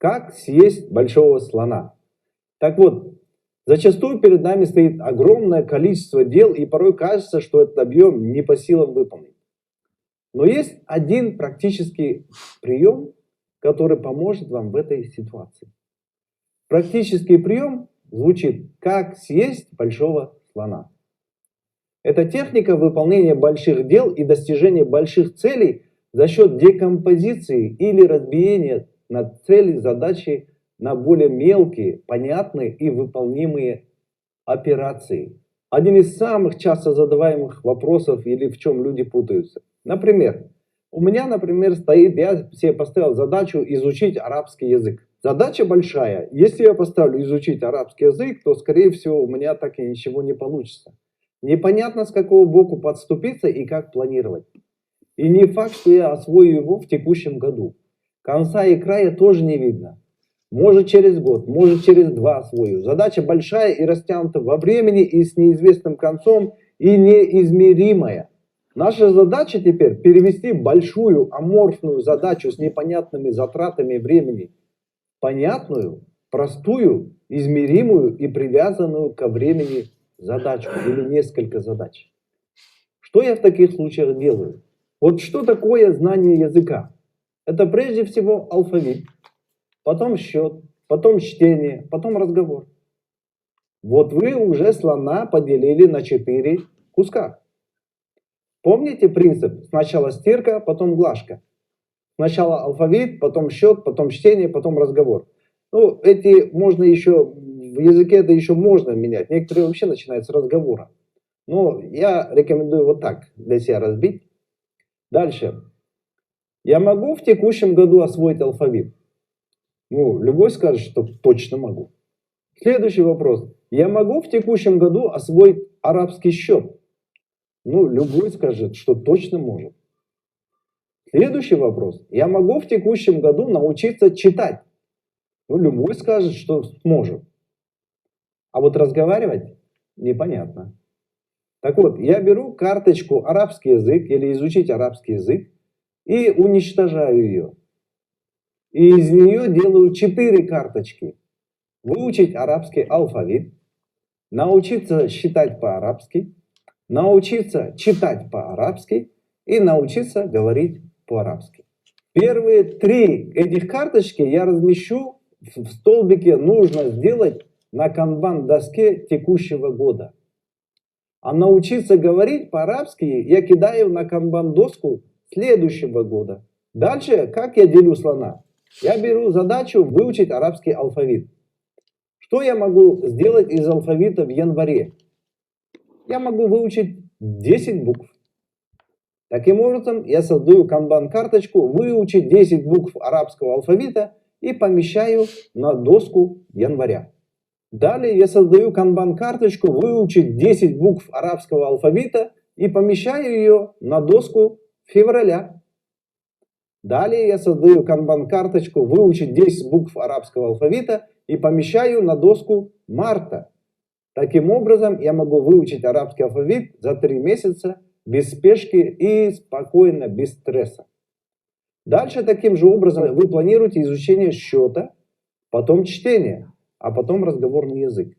Как съесть большого слона? Так вот, зачастую перед нами стоит огромное количество дел, и порой кажется, что этот объем не по силам выполнить. Но есть один практический прием, который поможет вам в этой ситуации. Практический прием звучит: как съесть большого слона. Это техника выполнения больших дел и достижения больших целей за счет декомпозиции или разбиения на цели задачи на более мелкие, понятные и выполнимые операции. Один из самых часто задаваемых вопросов, или в чем люди путаются. Например, у меня, стоит, я себе поставил задачу изучить арабский язык. Задача большая. Если я поставлю изучить арабский язык, то, скорее всего, у меня так и ничего не получится. Непонятно, с какого боку подступиться и как планировать. И не факт, что я освою его в текущем году. Конца и края тоже не видно. Может через год, может через 2 освою. Задача большая и растянута во времени, и с неизвестным концом, и неизмеримая. Наша задача теперь перевести большую аморфную задачу с непонятными затратами времени в понятную, простую, измеримую и привязанную ко времени задачу или несколько задач. Что я в таких случаях делаю? Вот что такое знание языка? Это прежде всего алфавит, потом счет, потом чтение, потом разговор. Вот вы уже слона поделили на 4 куска. Помните принцип? Сначала стирка, потом глажка. Сначала алфавит, потом счет, потом чтение, потом разговор. Ну, эти можно еще, в языке это еще можно менять. Некоторые вообще начинают с разговора. Но я рекомендую вот так для себя разбить. Дальше. Я могу в текущем году освоить алфавит? Ну, любой скажет, что точно могу. Следующий вопрос. Я могу в текущем году освоить арабский счет? Ну, любой скажет, что точно может. Следующий вопрос. Я могу в текущем году научиться читать? Ну, любой скажет, что сможет. А вот разговаривать непонятно. Так вот, я беру карточку арабский язык или изучить арабский язык и уничтожаю ее. И из нее делаю 4 карточки. Выучить арабский алфавит, научиться считать по-арабски, научиться читать по-арабски и научиться говорить по-арабски. Первые 3 этих карточки я размещу в столбике «Нужно сделать» на канбан-доске текущего года. А научиться говорить по-арабски я кидаю на канбан-доску следующего года. Дальше, как я делю слона? Я беру задачу выучить арабский алфавит. Что я могу сделать из алфавита в январе? Я могу выучить 10 букв. Таким образом, я создаю канбан-карточку «Выучить 10 букв арабского алфавита» и помещаю на доску января. Далее я создаю канбан-карточку «Выучить 10 букв арабского алфавита» и помещаю ее на доску февраля. Далее я создаю канбан-карточку «Выучить 10 букв арабского алфавита» и помещаю на доску марта. Таким образом, я могу выучить арабский алфавит за 3 месяца без спешки и спокойно, без стресса. Дальше таким же образом вы планируете изучение счета, потом чтение, а потом разговорный язык.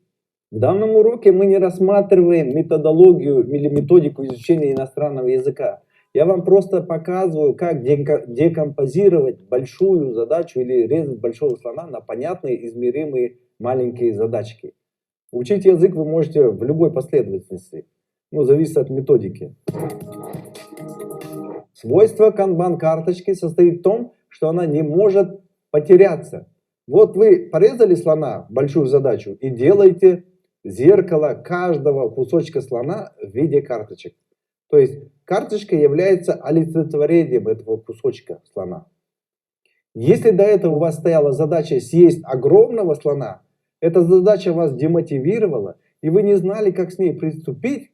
В данном уроке мы не рассматриваем методологию или методику изучения иностранного языка. Я вам просто показываю, как декомпозировать большую задачу или резать большого слона на понятные, измеримые маленькие задачки. Учить язык вы можете в любой последовательности. Ну, зависит от методики. Свойство канбан-карточки состоит в том, что она не может потеряться. Вот вы порезали слона, большую задачу, и делаете зеркало каждого кусочка слона в виде карточек. То есть карточка является олицетворением этого кусочка слона. Если до этого у вас стояла задача съесть огромного слона, эта задача вас демотивировала, и вы не знали, как с ней приступить,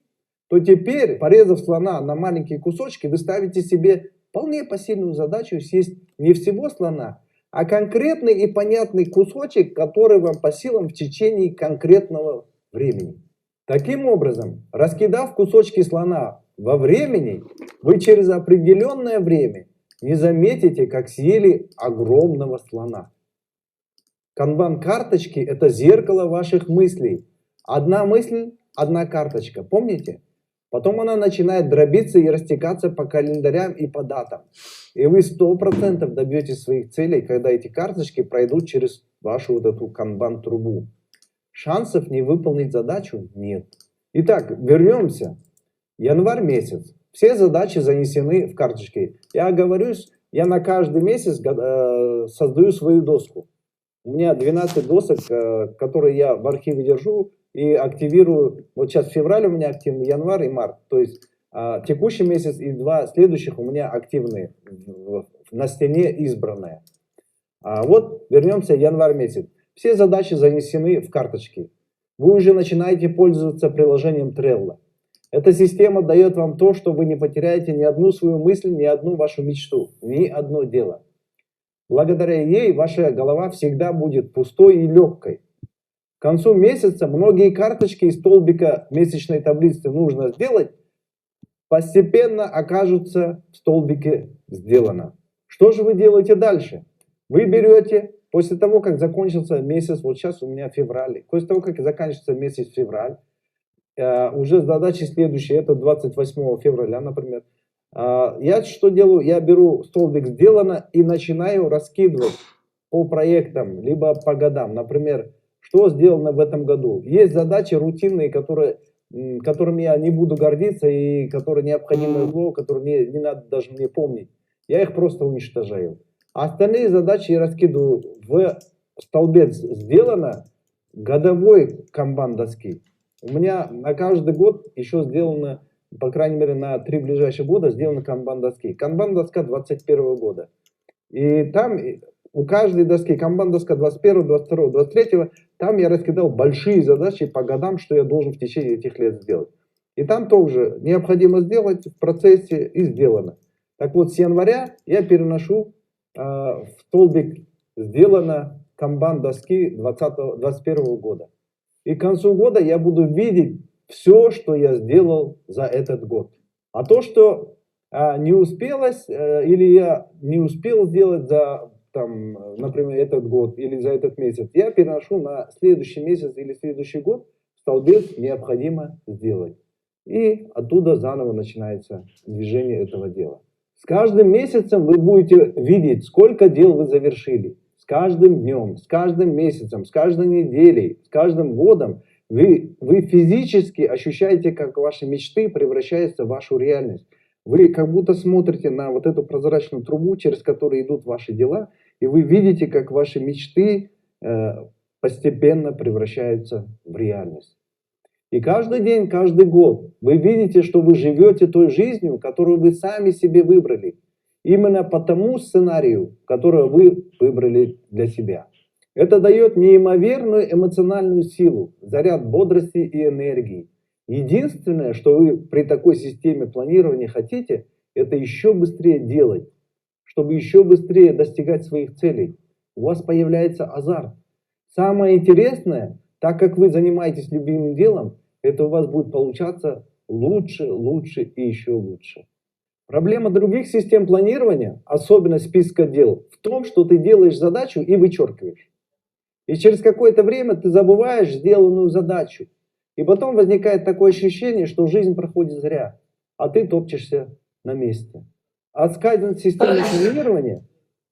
то теперь, порезав слона на маленькие кусочки, вы ставите себе вполне посильную задачу съесть не всего слона, а конкретный и понятный кусочек, который вам по силам в течение конкретного времени. Таким образом, раскидав кусочки слона во времени, вы через определенное время не заметите, как съели огромного слона. Канбан-карточки – это зеркало ваших мыслей. Одна мысль, одна карточка. Помните? Потом она начинает дробиться и растекаться по календарям и по датам. И вы 100% добьетесь своих целей, когда эти карточки пройдут через вашу вот эту канбан-трубу. Шансов не выполнить задачу нет. Итак, вернемся. Январь месяц. Все задачи занесены в карточки. Я оговорюсь, я на каждый месяц создаю свою доску. У меня 12 досок, которые я в архиве держу и активирую. Вот сейчас февраль у меня активный, январь и март. То есть текущий месяц и 2 следующих у меня активные, на стене избранные. Вот вернемся январь месяц. Все задачи занесены в карточки. Вы уже начинаете пользоваться приложением Trello. Эта система дает вам то, что вы не потеряете ни одну свою мысль, ни одну вашу мечту, ни одно дело. Благодаря ей ваша голова всегда будет пустой и легкой. К концу месяца многие карточки из столбика месячной таблицы «Нужно сделать» постепенно окажутся в столбике «Сделано». Что же вы делаете дальше? Вы берете, после того, как закончился месяц, вот сейчас у меня февраль, после того, как заканчивается месяц февраль, уже задачи следующие, это 28 февраля, например. Я что делаю? Я беру столбик «Сделано» и начинаю раскидывать по проектам, либо по годам. Например, что сделано в этом году. Есть задачи рутинные, которыми я не буду гордиться и которые необходимо зло, которые не надо даже мне помнить. Я их просто уничтожаю. А остальные задачи я раскидываю в столбец «Сделано» годовой канбан доски. У меня на каждый год еще сделано, по крайней мере, на 3 ближайших года сделаны канбан доски. Канбан доска 2021 года. И там у каждой доски, канбан доска 21, 22, 23, там я раскидал большие задачи по годам, что я должен в течение этих лет сделать. И там тоже необходимо сделать в процессе и сделано. Так вот, с января я переношу в столбик «Сделано» канбан доски 2021 года. И к концу года я буду видеть все, что я сделал за этот год. А то, что не успелось, или я не успел сделать за, например, этот год или за этот месяц, я переношу на следующий месяц или следующий год в столбец «Необходимо сделать». И оттуда заново начинается движение этого дела. С каждым месяцем вы будете видеть, сколько дел вы завершили. С каждым днем, с каждым месяцем, с каждой неделей, с каждым годом вы физически ощущаете, как ваши мечты превращаются в вашу реальность. Вы как будто смотрите на вот эту прозрачную трубу, через которую идут ваши дела, и вы видите, как ваши мечты постепенно превращаются в реальность. И каждый день, каждый год вы видите, что вы живете той жизнью, которую вы сами себе выбрали. Именно по тому сценарию, который вы выбрали для себя. Это дает неимоверную эмоциональную силу, заряд бодрости и энергии. Единственное, что вы при такой системе планирования хотите, это еще быстрее делать, чтобы еще быстрее достигать своих целей. У вас появляется азарт. Самое интересное, так как вы занимаетесь любимым делом, это у вас будет получаться лучше, лучше и еще лучше. Проблема других систем планирования, особенно списка дел, в том, что ты делаешь задачу и вычеркиваешь. И через какое-то время ты забываешь сделанную задачу. И потом возникает такое ощущение, что жизнь проходит зря, а ты топчешься на месте. А с каждой системой планирования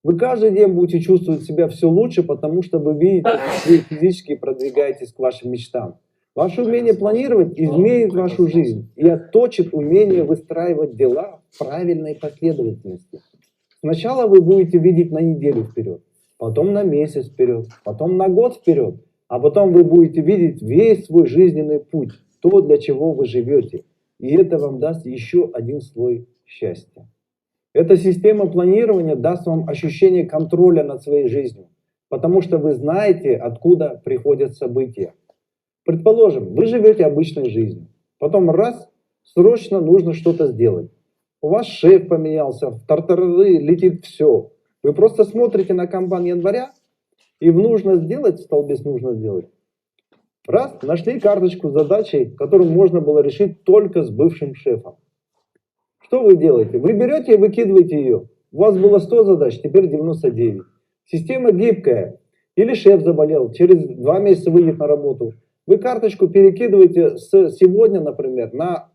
вы каждый день будете чувствовать себя все лучше, потому что вы видите, как вы физически продвигаетесь к вашим мечтам. Ваше умение планировать изменит вашу жизнь и отточит умение выстраивать дела в правильной последовательности. Сначала вы будете видеть на неделю вперед, потом на месяц вперед, потом на год вперед, а потом вы будете видеть весь свой жизненный путь, то, для чего вы живете. И это вам даст еще один слой счастья. Эта система планирования даст вам ощущение контроля над своей жизнью, потому что вы знаете, откуда приходят события. Предположим, вы живете обычной жизнью, потом раз, срочно нужно что-то сделать. У вас шеф поменялся, в тартарары летит все. Вы просто смотрите на канбан января, и в нужно сделать, в столбец нужно сделать. Раз, нашли карточку с задачей, которую можно было решить только с бывшим шефом. Что вы делаете? Вы берете и выкидываете ее. У вас было 100 задач, теперь 99. Система гибкая. Или шеф заболел, через 2 месяца выйдет на работу. Вы карточку перекидываете с сегодня, например, на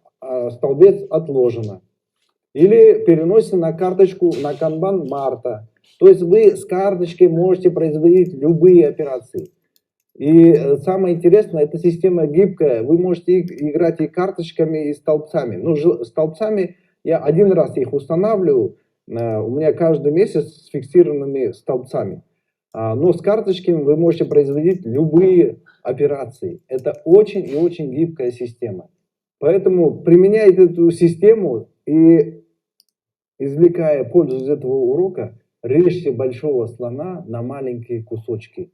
столбец отложено. Или переносите на карточку на канбан марта. То есть вы с карточкой можете производить любые операции. И самое интересное, эта система гибкая. Вы можете играть и карточками, и столбцами. Ну, столбцами я один раз их устанавливаю. У меня каждый месяц с фиксированными столбцами. Но с карточками вы можете производить любые операции. Это очень и очень гибкая система. Поэтому применяйте эту систему и, извлекая пользу из этого урока, режьте большого слона на маленькие кусочки.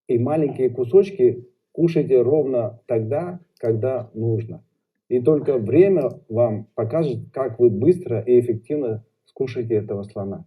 И маленькие кусочки кушайте ровно тогда, когда нужно. И только время вам покажет, как вы быстро и эффективно скушаете этого слона.